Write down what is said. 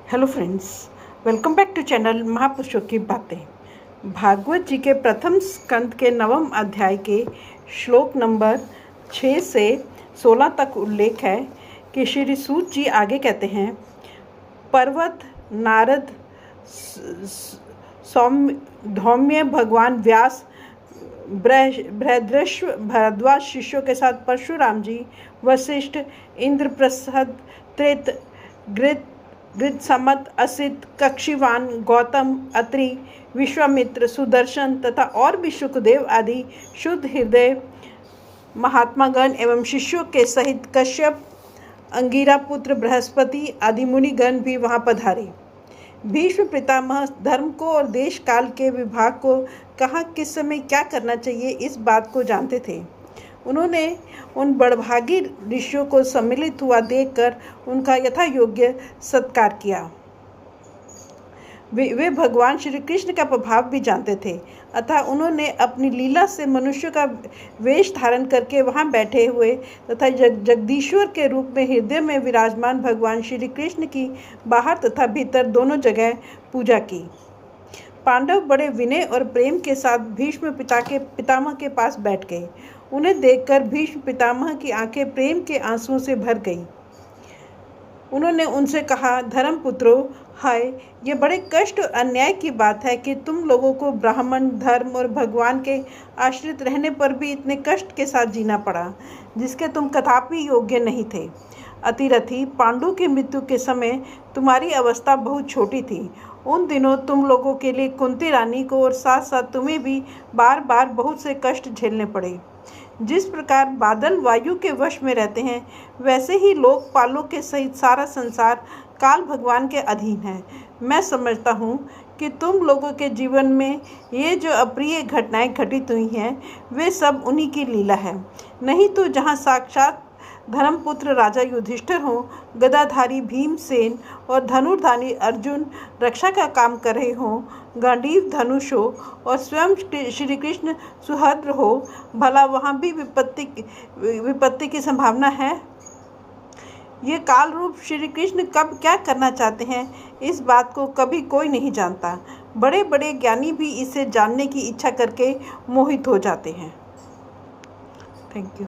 Hello friends, welcome back to channel महापुरुषों की बातें। भागवत जी के प्रथम स्कंद के 9वें अध्याय के श्लोक नंबर 6 से 16 तक उल्लेख है कि श्री सूत जी आगे कहते हैं, पर्वत नारद धौम्य भगवान व्यास बृहद्रश्व भरद्वाज शिष्यों के साथ परशुराम जी वशिष्ठ इंद्रप्रस्थ त्रेत गृत्समत असित कक्षिवान गौतम अत्रि विश्वामित्र सुदर्शन तथा और भी सुखदेव आदि शुद्ध हृदय महात्मागण एवं शिष्यों के सहित कश्यप अंगिरा पुत्र बृहस्पति आदि मुनिगण भी वहां पधारे। भीष्म पितामह धर्म को और देश काल के विभाग को कहाँ किस समय क्या करना चाहिए इस बात को जानते थे। उन्होंने उन बड़भागी ऋषियों को सम्मिलित हुआ देखकर उनका यथा योग्य सत्कार किया। वे भगवान श्री कृष्ण का प्रभाव भी जानते थे, अतः उन्होंने अपनी लीला से मनुष्य का वेश धारण करके वहां बैठे हुए तथा जगदीश्वर के रूप में हृदय में विराजमान भगवान श्री कृष्ण की बाहर तथा भीतर दोनों जगह पूजा की। पांडव बड़े विनय और प्रेम के साथ भीष्म पितामह के पास बैठ गए। उन्हें देखकर भीष्म पितामह की आंखें प्रेम के आंसुओं से भर गईं। उन्होंने उनसे कहा, धर्मपुत्रों, हाय, ये बड़े कष्ट और अन्याय की बात है कि तुम लोगों को ब्राह्मण धर्म और भगवान के आश्रित रहने पर भी इतने कष्ट के साथ जीना पड़ा, जिसके तुम कदापि योग्य नहीं थे। अतिरथी पांडु की मृत्यु के समय तुम्हारी अवस्था बहुत छोटी थी। उन दिनों तुम लोगों के लिए कुंती रानी को और साथ साथ तुम्हें भी बार बार बहुत से कष्ट झेलने पड़े। जिस प्रकार बादल वायु के वश में रहते हैं, वैसे ही लोकपालों के सहित सारा संसार काल भगवान के अधीन है। मैं समझता हूँ कि तुम लोगों के जीवन में ये जो अप्रिय घटनाएं घटित हुई हैं, वे सब उन्हीं की लीला है। नहीं तो जहाँ साक्षात धर्मपुत्र राजा युधिष्ठिर हों, गदाधारी भीमसेन और धनुर्धारी अर्जुन रक्षा का काम कर रहे हों, गांडीव धनुष हो और स्वयं श्री कृष्ण सुहद्र हो, भला वहाँ भी विपत्ति की संभावना है। ये काल रूप श्री कृष्ण कब क्या करना चाहते हैं, इस बात को कभी कोई नहीं जानता। बड़े बड़े ज्ञानी भी इसे जानने की इच्छा करके मोहित हो जाते हैं। Thank you.